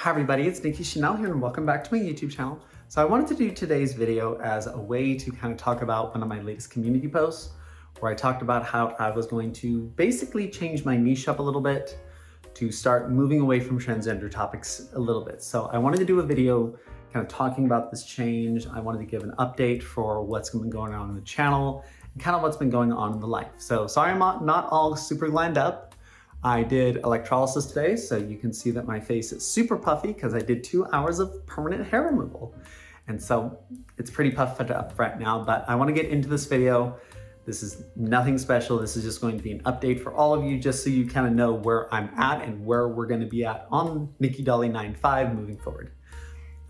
Hi everybody, it's Nikki Chanel here and welcome back to my YouTube channel. So I wanted to do today's video as a way to kind of talk about one of my latest community posts where I talked about how I was going to basically change my niche up a little bit to start moving away from transgender topics a little bit. So I wanted to do a video kind of talking about this change. I wanted to give an update for what's been going on in the channel and kind of what's been going on in the life. So sorry I'm not all super glammed up. I did electrolysis today, so you can see that my face is super puffy because I did 2 hours of permanent hair removal. And so it's pretty puffed up right now, but I want to get into this video. This is nothing special. This is just going to be an update for all of you, just so you kind of know where I'm at and where we're going to be at on Nikki Dolly 95 moving forward.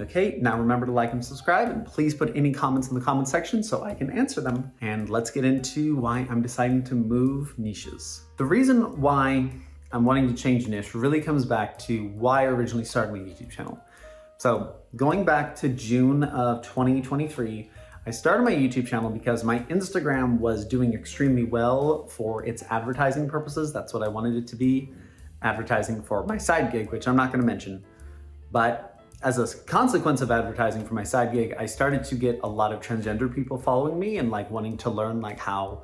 Okay, now remember to like and subscribe, and please put any comments in the comment section so I can answer them. And let's get into why I'm deciding to move niches. The reason why I'm wanting to change niche really comes back to why I originally started my YouTube channel. So going back to June of 2023, I started my YouTube channel because my Instagram was doing extremely well for its advertising purposes. That's what I wanted it to be, advertising for my side gig, which I'm not going to mention. But as a consequence of advertising for my side gig, I started to get a lot of transgender people following me and like wanting to learn like how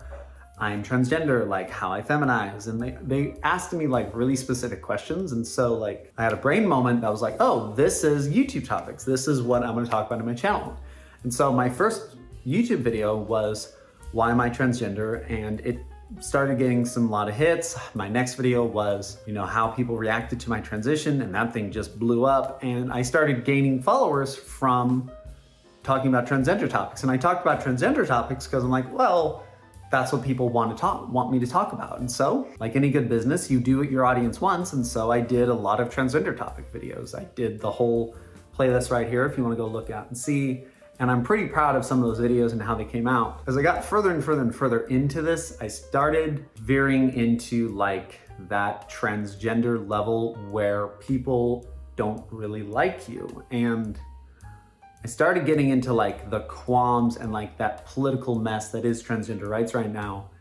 I'm transgender, like how I feminize. And they asked me like really specific questions. And so like I had a brain moment that was like, oh, this is YouTube topics. This is what I'm going to talk about in my channel. And so my first YouTube video was why am I transgender? And it started getting a lot of hits. My next video was, how people reacted to my transition, and that thing just blew up. And I started gaining followers from talking about transgender topics. And I talked about transgender topics because I'm like, well, that's what people want me to talk about. And so, like any good business, you do what your audience wants. And so I did a lot of transgender topic videos. I did the whole playlist right here if you want to go look at and see. And I'm pretty proud of some of those videos and how they came out. As I got further and further and further into this, I started veering into like that transgender level where people don't really like you. And I started getting into like the qualms and like that political mess that is transgender rights right now.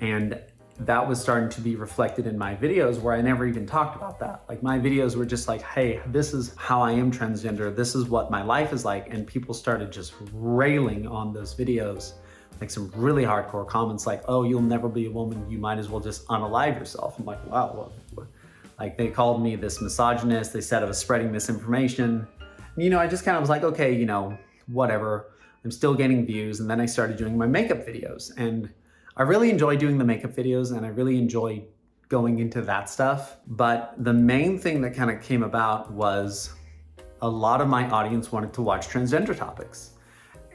And that was starting to be reflected in my videos where I never even talked about that. Like my videos were just like, hey, this is how I am transgender. This is what my life is like. And people started just railing on those videos, like some really hardcore comments like, oh, you'll never be a woman. You might as well just unalive yourself. I'm like, wow. Like they called me this misogynist. They said I was spreading misinformation. I just kind of was like, okay, whatever. I'm still getting views. And then I started doing my makeup videos. And I really enjoy doing the makeup videos and I really enjoy going into that stuff. But the main thing that kind of came about was a lot of my audience wanted to watch transgender topics.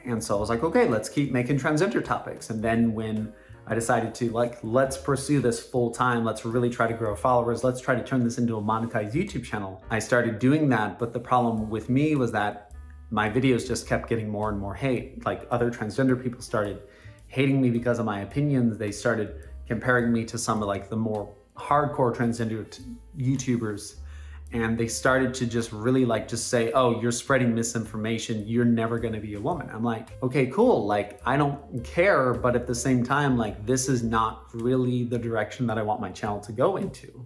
And so I was like, okay, let's keep making transgender topics. And then when I decided to let's pursue this full time, let's really try to grow followers, let's try to turn this into a monetized YouTube channel, I started doing that. But the problem with me was that my videos just kept getting more and more hate. Like other transgender people started hating me because of my opinions. They started comparing me to some of like the more hardcore transgender YouTubers. And they started to just really just say, oh, you're spreading misinformation. You're never gonna be a woman. I'm like, okay, cool. Like, I don't care. But at the same time, this is not really the direction that I want my channel to go into.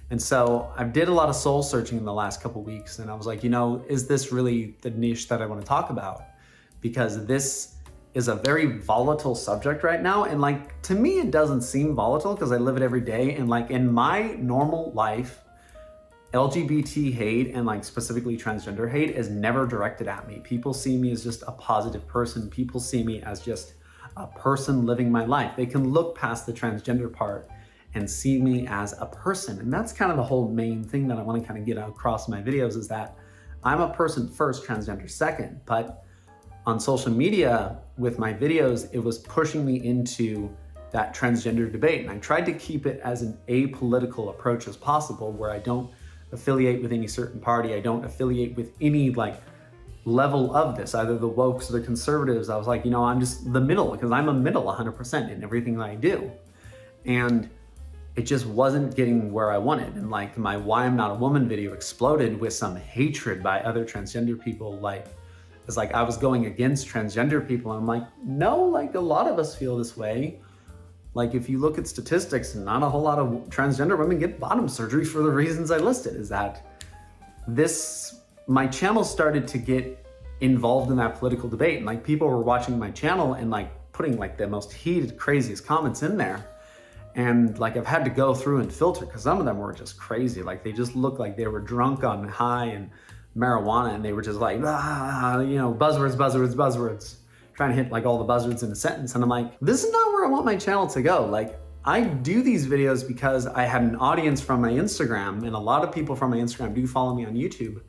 And so I did a lot of soul searching in the last couple of weeks. And I was like, is this really the niche that I want to talk about? Because this is a very volatile subject right now. And to me, it doesn't seem volatile because I live it every day. And in my normal life, LGBT hate and specifically transgender hate is never directed at me. People see me as just a positive person. People see me as just a person living my life. They can look past the transgender part and see me as a person. And that's kind of the whole main thing that I want to kind of get across in my videos is that I'm a person first, transgender second. But on social media with my videos, it was pushing me into that transgender debate. And I tried to keep it as an apolitical approach as possible where I don't affiliate with any certain party. I don't affiliate with any level of this, either the wokes or the conservatives. I was like, I'm just the middle because I'm a middle 100% in everything that I do. And it just wasn't getting where I wanted. And my Why I'm Not a Woman video exploded with some hatred by other transgender people. It's I was going against transgender people. And I'm like, no, a lot of us feel this way. If you look at statistics, not a whole lot of transgender women get bottom surgery for the reasons I listed. Is that my channel started to get involved in that political debate, and like people were watching my channel and like putting like the most heated, craziest comments in there. And like I've had to go through and filter because some of them were just crazy. Like they just looked like they were drunk on high and marijuana, and they were just like, buzzwords, trying to hit like all the buzzwords in a sentence. And I'm like, this is not where I want my channel to go. Like I do these videos because I had an audience from my Instagram, and a lot of people from my Instagram do follow me on YouTube.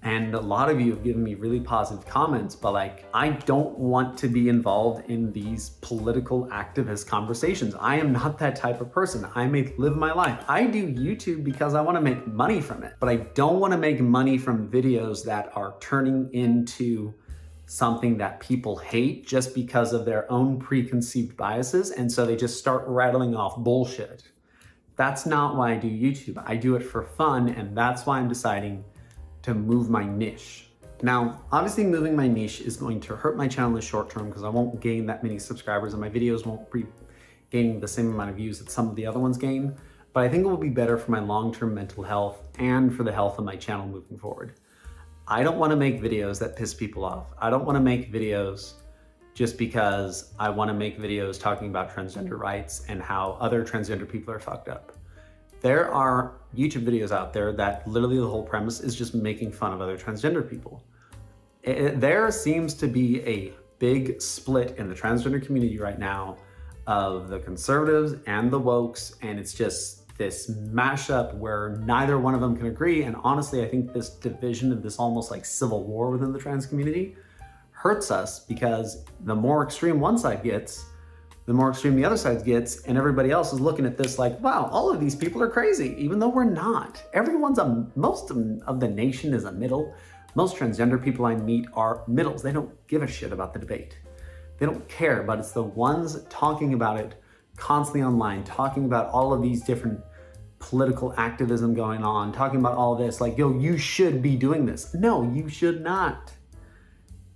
And a lot of you have given me really positive comments, but like, I don't want to be involved in these political activist conversations. I am not that type of person. I may live my life. I do YouTube because I want to make money from it, but I don't want to make money from videos that are turning into something that people hate just because of their own preconceived biases. And so they just start rattling off bullshit. That's not why I do YouTube. I do it for fun, and that's why I'm deciding to move my niche. Now, obviously moving my niche is going to hurt my channel in the short term because I won't gain that many subscribers and my videos won't be gaining the same amount of views that some of the other ones gain, but I think it will be better for my long-term mental health and for the health of my channel moving forward. I don't want to make videos that piss people off. I don't want to make videos just because I want to make videos talking about transgender rights and how other transgender people are fucked up. There are YouTube videos out there that literally the whole premise is just making fun of other transgender people. There seems to be a big split in the transgender community right now of the conservatives and the wokes, and it's just this mashup where neither one of them can agree. And honestly, I think this division of this almost like civil war within the trans community hurts us, because the more extreme one side gets, the more extreme the other side gets, and everybody else is looking at this like, wow, all of these people are crazy, even though we're not. Most of the nation is a middle. Most transgender people I meet are middles. They don't give a shit about the debate. They don't care, but it's the ones talking about it constantly online, talking about all of these different political activism going on, talking about all this, like, yo, you should be doing this. No, you should not.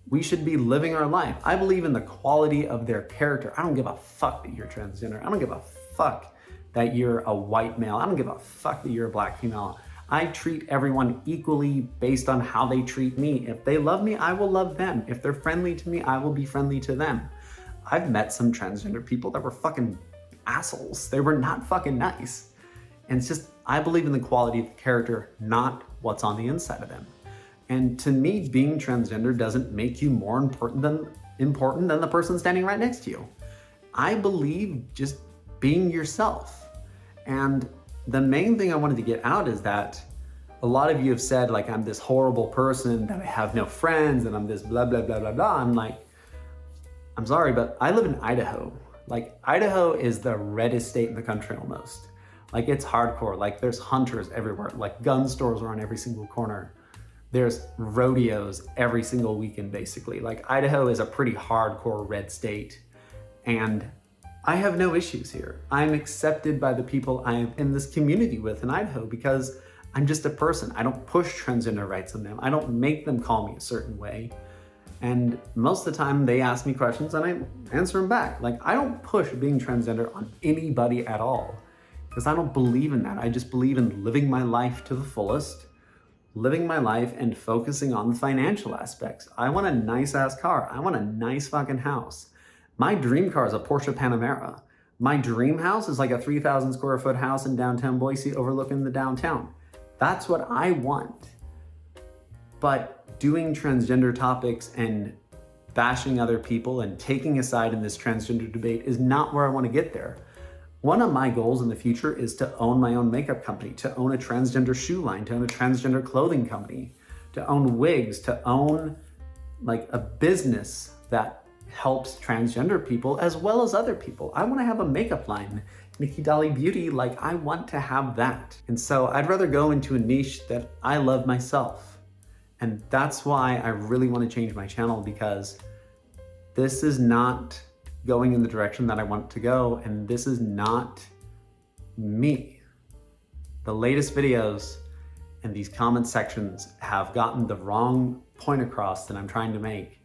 We should be living our life. I believe in the quality of their character. I don't give a fuck that you're transgender. I don't give a fuck that you're a white male. I don't give a fuck that you're a black female. I treat everyone equally based on how they treat me. If they love me, I will love them. If they're friendly to me, I will be friendly to them. I've met some transgender people that were fucking assholes. They were not fucking nice. And it's just, I believe in the quality of the character, not what's on the inside of them. And to me, being transgender doesn't make you more important than the person standing right next to you. I believe just being yourself. And the main thing I wanted to get out is that a lot of you have said, like, I'm this horrible person, that I have no friends, and I'm this blah, blah, blah, blah, blah. I'm like, I'm sorry, but I live in Idaho. Like, Idaho is the reddest state in the country almost. Like, it's hardcore. Like, there's hunters everywhere. Like, gun stores are on every single corner. There's rodeos every single weekend, basically. Like, Idaho is a pretty hardcore red state. And I have no issues here. I'm accepted by the people I'm in this community with in Idaho because I'm just a person. I don't push transgender rights on them. I don't make them call me a certain way. And most of the time they ask me questions and I answer them back. Like, I don't push being transgender on anybody at all because I don't believe in that. I just believe in living my life to the fullest, living my life and focusing on the financial aspects. I want a nice ass car. I want a nice fucking house. My dream car is a Porsche Panamera. My dream house is like a 3,000 square foot house in downtown Boise overlooking the downtown. That's what I want. But doing transgender topics and bashing other people and taking a side in this transgender debate is not where I want to get there. One of my goals in the future is to own my own makeup company, to own a transgender shoe line, to own a transgender clothing company, to own wigs, to own like a business that helps transgender people as well as other people. I want to have a makeup line, Nikki Beauty, like I want to have that. And so I'd rather go into a niche that I love myself. And that's why I really want to change my channel, because this is not going in the direction that I want it to go, and this is not me. The latest videos and these comment sections have gotten the wrong point across that I'm trying to make.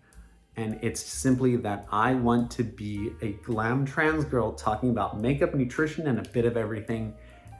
And it's simply that I want to be a glam trans girl talking about makeup, nutrition, and a bit of everything.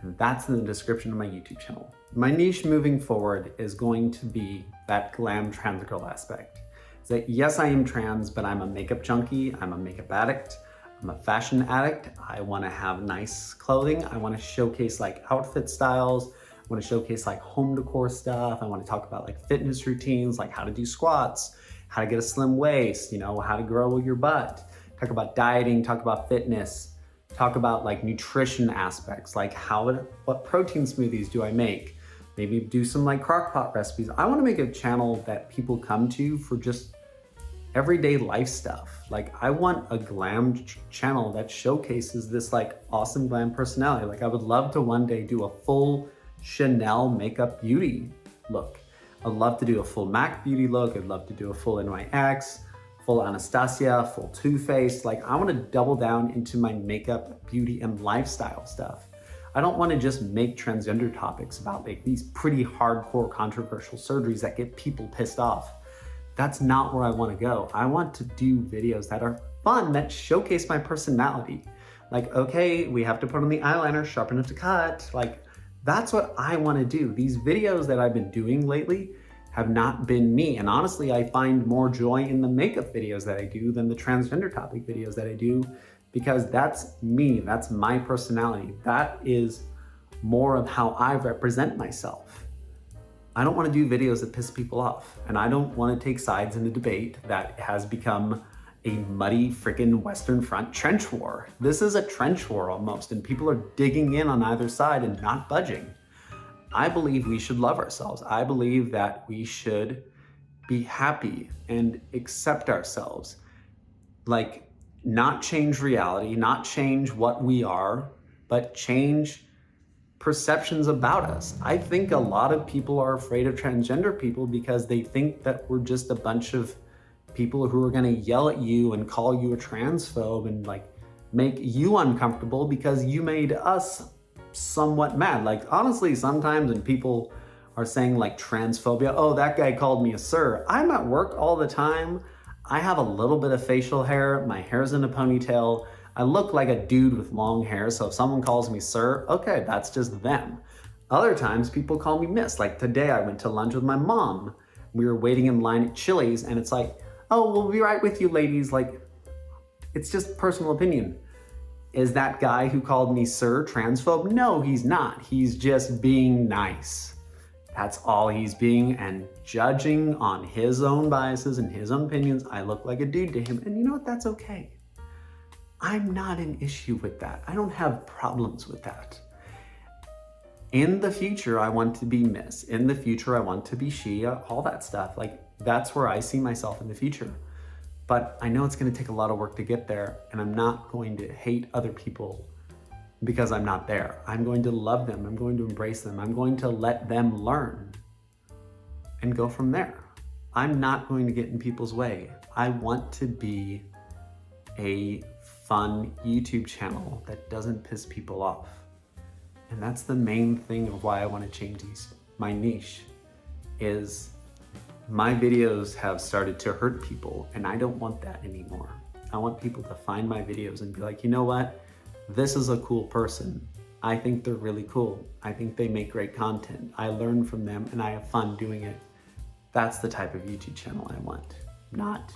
And that's in the description of my YouTube channel. My niche moving forward is going to be that glam trans girl aspect. Is that yes, I am trans, but I'm a makeup junkie, I'm a makeup addict, I'm a fashion addict. I wanna have nice clothing. I wanna showcase like outfit styles. I wanna showcase like home decor stuff. I wanna talk about like fitness routines, like how to do squats, how to get a slim waist, you know, how to grow your butt, talk about dieting, talk about fitness, talk about like nutrition aspects, like what protein smoothies do I make? Maybe do some like crock pot recipes. I wanna make a channel that people come to for just everyday life stuff. Like I want a glam channel that showcases this like awesome glam personality. Like I would love to one day do a full Chanel makeup beauty look. I'd love to do a full MAC beauty look. I'd love to do a full NYX, full Anastasia, full Too Faced. Like I want to double down into my makeup, beauty, and lifestyle stuff. I don't want to just make transgender topics about like these pretty hardcore controversial surgeries that get people pissed off. That's not where I want to go. I want to do videos that are fun, that showcase my personality. Like, okay, we have to put on the eyeliner, sharp enough to cut. Like, that's what I want to do. These videos that I've been doing lately have not been me. And honestly, I find more joy in the makeup videos that I do than the transgender topic videos that I do, because that's me, that's my personality. That is more of how I represent myself. I don't want to do videos that piss people off, and I don't want to take sides in a debate that has become a muddy freaking Western Front trench war. This is a trench war almost, and people are digging in on either side and not budging. I believe we should love ourselves. I believe that we should be happy and accept ourselves. Like, not change reality, not change what we are, but change perceptions about us. I think a lot of people are afraid of transgender people because they think that we're just a bunch of people who are gonna yell at you and call you a transphobe and like make you uncomfortable because you made us somewhat mad. Like honestly, sometimes when people are saying like transphobia, oh, that guy called me a sir. I'm at work all the time. I have a little bit of facial hair. My hair's in a ponytail. I look like a dude with long hair, so if someone calls me sir, okay, that's just them. Other times people call me miss. Like today I went to lunch with my mom. We were waiting in line at Chili's and it's like, oh, we'll be right with you ladies. Like, it's just personal opinion. Is that guy who called me sir transphobe? No, he's not. He's just being nice. That's all he's being, and judging on his own biases and his own opinions. I look like a dude to him, and you know what? That's okay. I'm not an issue with that. I don't have problems with that. In the future, I want to be Miss. In the future, I want to be she, all that stuff. Like, that's where I see myself in the future. But I know it's gonna take a lot of work to get there, and I'm not going to hate other people because I'm not there. I'm going to love them. I'm going to embrace them. I'm going to let them learn and go from there. I'm not going to get in people's way. I want to be a fun YouTube channel that doesn't piss people off. And that's the main thing of why I want to change my niche, is my videos have started to hurt people, and I don't want that anymore. I want people to find my videos and be like, you know what? This is a cool person. I think they're really cool. I think they make great content. I learn from them and I have fun doing it. That's the type of YouTube channel I want, not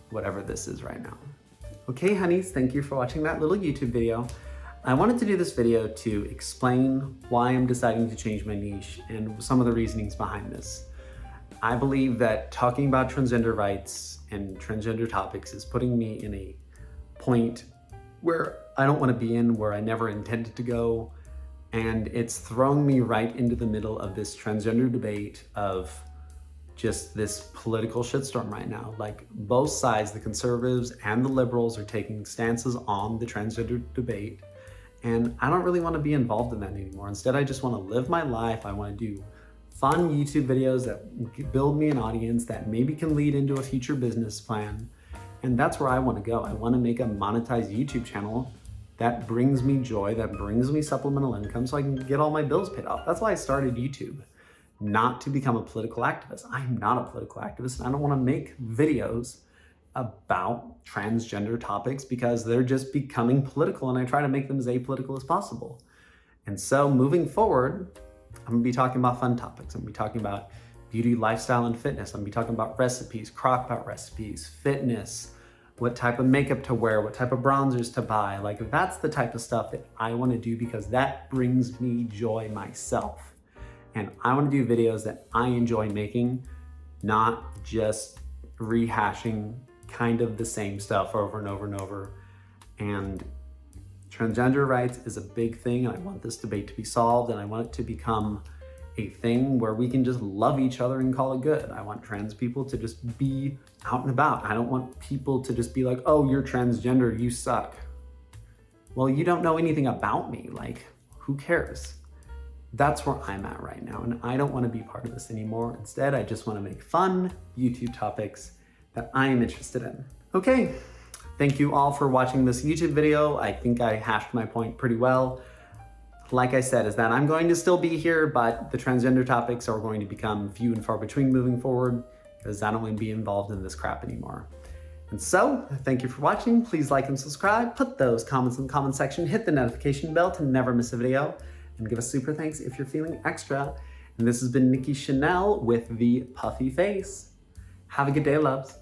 whatever this is right now. Okay, honeys, thank you for watching that little YouTube video. I wanted to do this video to explain why I'm deciding to change my niche and some of the reasonings behind this. I believe that talking about transgender rights and transgender topics is putting me in a point where I don't want to be in, where I never intended to go, and it's thrown me right into the middle of this transgender debate of just this political shitstorm right now. Like, both sides, the conservatives and the liberals, are taking stances on the transgender debate, and I don't really want to be involved in that anymore. Instead, I just want to live my life. I want to do fun YouTube videos that build me an audience that maybe can lead into a future business plan. And that's where I want to go. I want to make a monetized YouTube channel that brings me joy, that brings me supplemental income so I can get all my bills paid off. That's why I started YouTube, not to become a political activist. I'm not a political activist, and I don't want to make videos about transgender topics because they're just becoming political, and I try to make them as apolitical as possible. And so moving forward, I'm gonna be talking about fun topics. I'm gonna be talking about beauty, lifestyle, and fitness. I'm gonna be talking about recipes, crockpot recipes, fitness, what type of makeup to wear, what type of bronzers to buy. Like that's the type of stuff that I wanna do because that brings me joy myself. And I wanna do videos that I enjoy making, not just rehashing kind of the same stuff over and over and over. And transgender rights is a big thing, and I want this debate to be solved, and I want it to become a thing where we can just love each other and call it good. I want trans people to just be out and about. I don't want people to just be like, oh, you're transgender, you suck. Well, you don't know anything about me. Like, who cares? That's where I'm at right now, and I don't want to be part of this anymore. Instead, I just want to make fun YouTube topics that I am interested in. Okay, thank you all for watching this YouTube video. I think I hashed my point pretty well. Like I said, is that I'm going to still be here, but the transgender topics are going to become few and far between moving forward because I don't want to be involved in this crap anymore. And so, thank you for watching. Please like and subscribe, put those comments in the comment section, hit the notification bell to never miss a video, and give a super thanks if you're feeling extra. And this has been Nikki Chanel with the puffy face. Have a good day, loves.